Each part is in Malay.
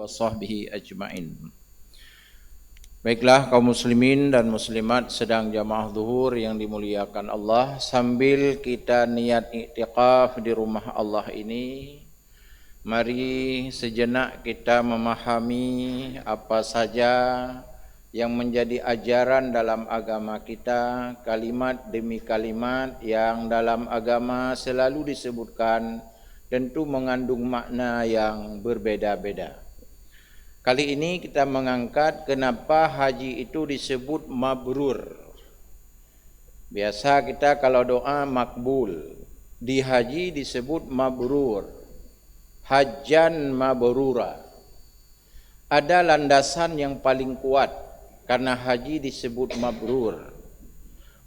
wa sahbihi ajma'in. Baiklah kaum muslimin dan muslimat sedang jamaah zuhur yang dimuliakan Allah, sambil kita niat i'tikaf di rumah Allah ini, mari sejenak kita memahami apa saja yang menjadi ajaran dalam agama kita, kalimat demi kalimat yang dalam agama selalu disebutkan tentu mengandung makna yang berbeda-beda. Kali ini kita mengangkat kenapa haji itu disebut mabrur. Biasa kita kalau doa makbul, di haji disebut mabrur, hajjan mabrura. Ada landasan yang paling kuat karena haji disebut mabrur.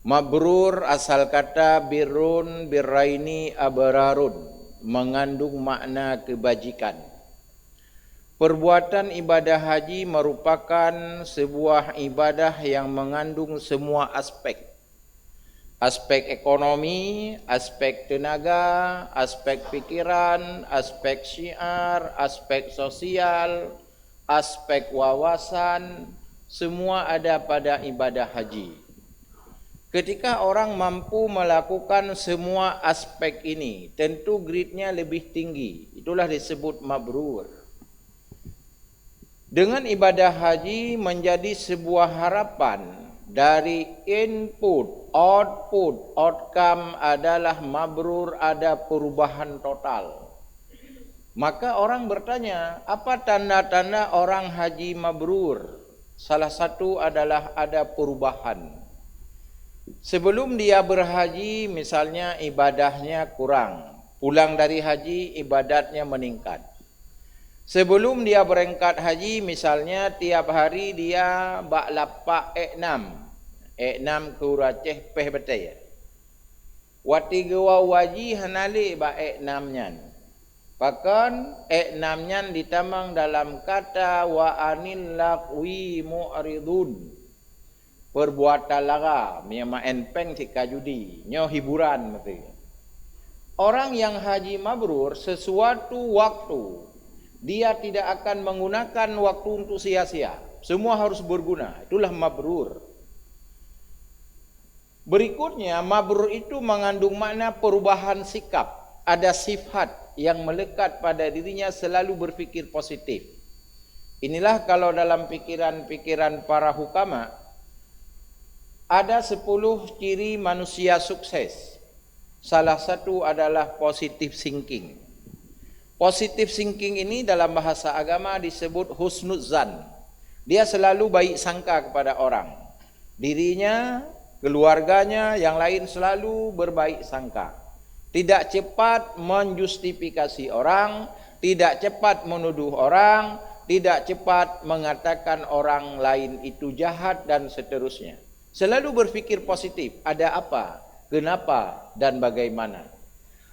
Mabrur asal kata birrun birraini abararun, mengandung makna kebajikan. Perbuatan ibadah haji merupakan sebuah ibadah yang mengandung semua aspek. Aspek ekonomi, aspek tenaga, aspek pikiran, aspek syiar, aspek sosial, aspek wawasan, semua ada pada ibadah haji. Ketika orang mampu melakukan semua aspek ini, tentu grade-nya lebih tinggi. Itulah disebut mabrur. Dengan ibadah haji menjadi sebuah harapan dari input, output, outcome adalah mabrur, ada perubahan total. Maka orang bertanya, apa tanda-tanda orang haji mabrur? Salah satu adalah ada perubahan. Sebelum dia berhaji, misalnya ibadahnya kurang. Pulang dari haji, ibadatnya meningkat. Sebelum dia berangkat haji, misalnya tiap hari dia bak lapak enam kuraceh peh betai. Wati gewa waji hanali bak enamnya. Bahkan enamnya ditamang dalam kata wa anil laqwi mu'ridun. Perbuatan lara, miyama enpeng tika judi, nyo hiburan mati. Orang yang haji mabrur sesuatu waktu dia tidak akan menggunakan waktu untuk sia-sia. Semua harus berguna. Itulah mabrur. Berikutnya, mabrur itu mengandung makna perubahan sikap. Ada sifat yang melekat pada dirinya selalu berpikir positif. Inilah kalau dalam pikiran-pikiran para hukama, ada 10 ciri manusia sukses. Salah satu adalah positive thinking. Positive thinking ini dalam bahasa agama disebut husnuzan. Dia selalu baik sangka kepada orang. Dirinya, keluarganya, yang lain selalu berbaik sangka. Tidak cepat menjustifikasi orang, tidak cepat menuduh orang, tidak cepat mengatakan orang lain itu jahat dan seterusnya. Selalu berpikir positif, ada apa, kenapa, dan bagaimana.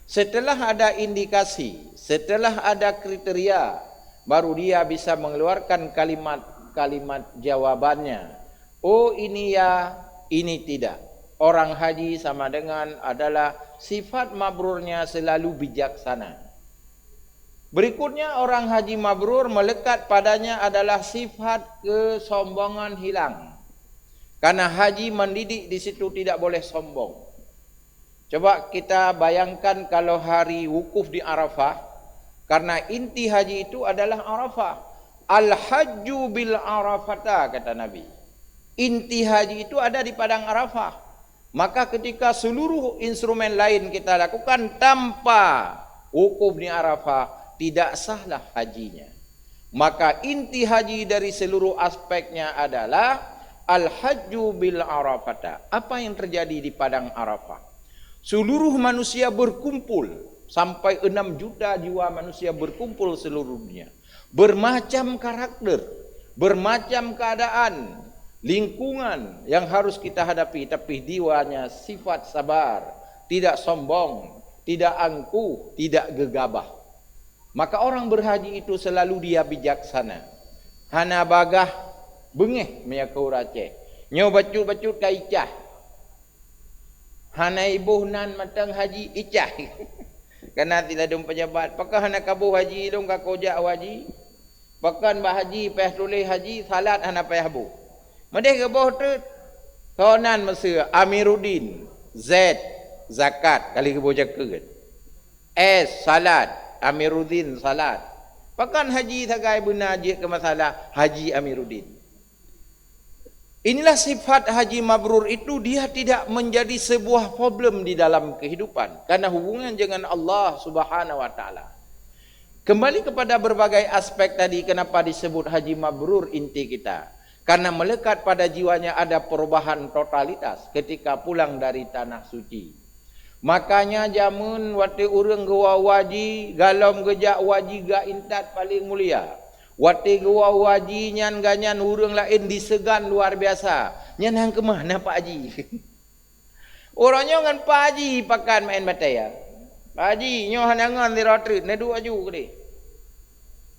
Setelah ada indikasi, setelah ada kriteria, baru dia bisa mengeluarkan kalimat-kalimat jawabannya. Oh ini ya, ini tidak. Orang haji sama dengan adalah sifat mabrurnya selalu bijaksana. Berikutnya orang haji mabrur melekat padanya adalah sifat kesombongan hilang. Karena haji mendidik di situ tidak boleh sombong. Coba kita bayangkan kalau hari wukuf di Arafah, karena inti haji itu adalah Arafah. Al-hajju bil arafata, kata Nabi. Inti haji itu ada di padang Arafah. Maka ketika seluruh instrumen lain kita lakukan tanpa wukuf di Arafah, tidak sahlah hajinya. Maka inti haji dari seluruh aspeknya adalah al-hajju bil arafata. Apa yang terjadi di padang Arafah? Seluruh manusia berkumpul, sampai 6 juta jiwa manusia berkumpul seluruh dunia. Bermacam karakter, bermacam keadaan, lingkungan yang harus kita hadapi. Tapi jiwanya sifat sabar, tidak sombong, tidak angkuh, tidak gegabah. Maka orang berhaji itu selalu dia bijaksana. Hana bagah bengeh mea kaurace. Nyo bacut-bacut kaicah. Hana ibuh nan matang haji icah. Karena tidak ada pejabat. Pakah hana kabuh haji dong ka koja haji. Pakan bah haji, peh tulis haji, salat hana peh habu. Medeh ke boh tu, kawanan Mesir, Amiruddin, Z, zakat, kali ke boh jaka. S, salat, Amiruddin, salat. Pakan haji sagai benar je ke masalah Haji Amiruddin. Inilah sifat haji mabrur itu, dia tidak menjadi sebuah problem di dalam kehidupan. Karena hubungan dengan Allah Subhanahu wa ta'ala. Kembali kepada berbagai aspek tadi, kenapa disebut haji mabrur inti kita. Karena melekat pada jiwanya ada perubahan totalitas ketika pulang dari tanah suci. Makanya jamun waktu urang gua waji, galom gejak waji ga intat paling mulia. Wati gua waji nyan ganyan urang lain disegan luar biasa. Nyan hang ke mana Pak Haji? Orangnya ngan Pak Haji pakan main bataya. Pak Haji nyo hanangan di rotrit nedu aju kede.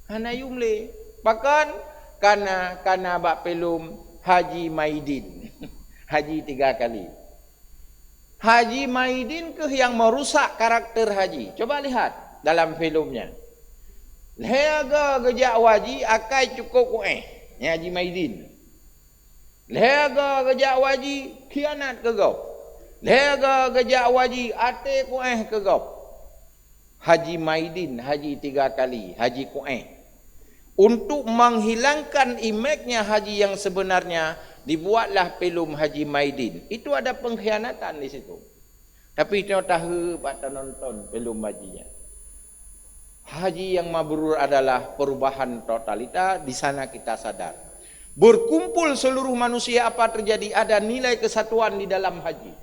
Hana yumle pakan kana bak pelum Haji Maidin. Haji 3 kali. Haji Maidin ke yang merusak karakter haji. Coba lihat dalam filmnya. Lega gejak waji akai cukup ya Haji Maidin. Lega gejak waji khianat ke gau. Lega gejak waji ate ke gau. Haji Maidin haji 3 kali, haji untuk menghilangkan imejnya haji yang sebenarnya, dibuatlah filem Haji Maidin. Itu ada pengkhianatan di situ. Tapi kita tahu pada nonton filem hajinya. Haji yang mabrur adalah perubahan totalitas, di sana kita sadar. Berkumpul seluruh manusia apa terjadi, ada nilai kesatuan di dalam haji.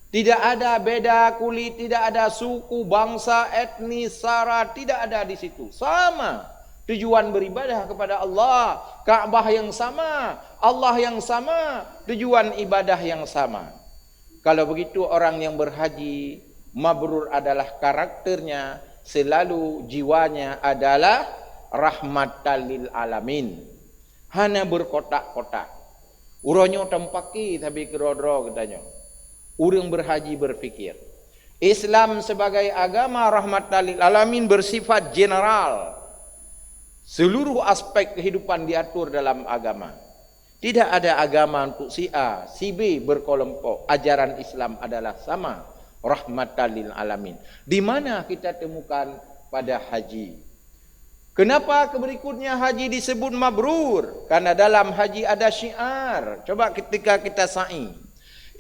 Tidak ada beda kulit, tidak ada suku, bangsa, etnis, sara, tidak ada di situ. Sama. Tujuan beribadah kepada Allah, Ka'bah yang sama, Allah yang sama, tujuan ibadah yang sama. Kalau begitu orang yang berhaji mabrur adalah karakternya, selalu jiwanya adalah rahmatan lil alamin. Hana berkotak-kotak. Uronyo tempaki tapi kerodro katanya. Urang berhaji berfikir. Islam sebagai agama rahmatan lil alamin bersifat general. Seluruh aspek kehidupan diatur dalam agama. Tidak ada agama untuk si A, si B berkelompok. Ajaran Islam adalah sama. Rahmatan lil alamin. Di mana kita temukan pada haji? Kenapa berikutnya haji disebut mabrur? Karena dalam haji ada syiar. Coba ketika kita sa'i.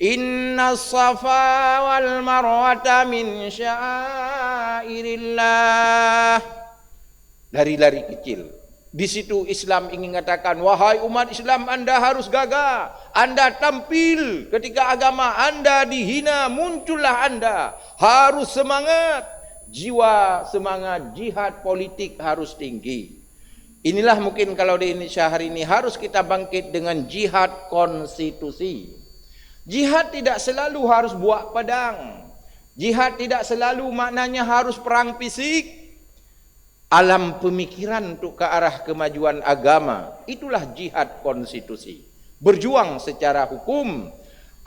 Inna safa wal marwata min syairillah. Lari-lari kecil. Di situ Islam ingin katakan, wahai umat Islam, anda harus gagah, anda tampil ketika agama anda dihina, muncullah anda, harus semangat, jiwa semangat jihad politik harus tinggi. Inilah mungkin kalau di Indonesia hari ini harus kita bangkit dengan jihad konstitusi. Jihad tidak selalu harus buat pedang, jihad tidak selalu maknanya harus perang fisik. Alam pemikiran untuk ke arah kemajuan agama, itulah jihad konstitusi. Berjuang secara hukum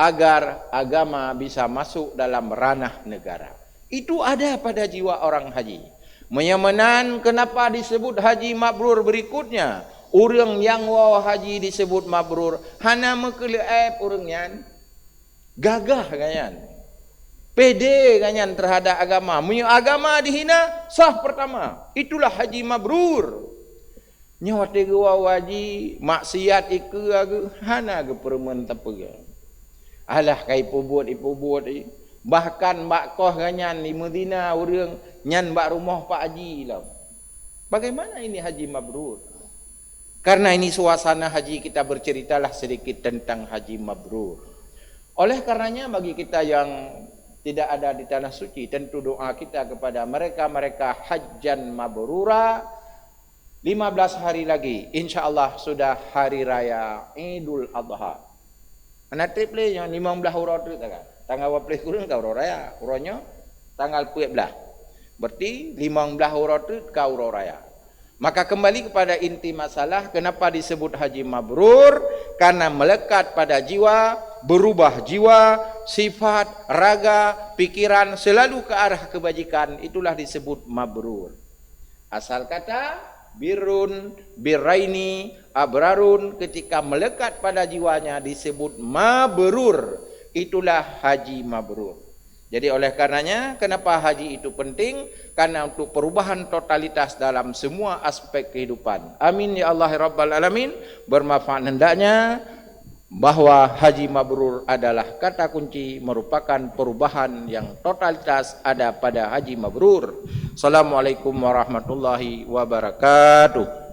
agar agama bisa masuk dalam ranah negara. Itu ada pada jiwa orang haji. Menyamanan kenapa disebut haji mabrur berikutnya. Orang yang wau haji disebut mabrur, hana mekeleep orang yang gagah kanyan. Pede kanyan terhadap agama. Punya agama dihina, sah pertama. Itulah haji mabrur. Nyawa tiga waji, maksiat iku agu, hana ke permen tepega. Alah kai ipu buat. Bahkan mbak koh kanyan di Medina urang nyan mbak rumah Pak Haji lah. Bagaimana ini haji mabrur? Karena ini suasana haji, kita berceritalah sedikit tentang haji mabrur. Oleh karenanya bagi kita yang tidak ada di tanah suci, tentu doa kita kepada mereka hajjan mabrura. 15 hari lagi insyaallah sudah hari raya Idul Adha. Ana triple yang 15 urut tu tak. Tanggal 20 kurang kau raya, uronyo tanggal 12. Berarti 15 urut tu kau raya. Maka kembali kepada inti masalah, kenapa disebut haji mabrur? Karena melekat pada jiwa, berubah jiwa, sifat, raga, pikiran selalu ke arah kebajikan, itulah disebut mabrur. Asal kata birrun, birraini, abrarun, ketika melekat pada jiwanya disebut mabrur. Itulah haji mabrur. Jadi oleh karenanya, kenapa haji itu penting? Karena untuk perubahan totalitas dalam semua aspek kehidupan. Amin ya Allah Rabbal Alamin. Bermanfaat hendaknya bahwa haji mabrur adalah kata kunci, merupakan perubahan yang totalitas ada pada haji mabrur. Assalamualaikum warahmatullahi wabarakatuh.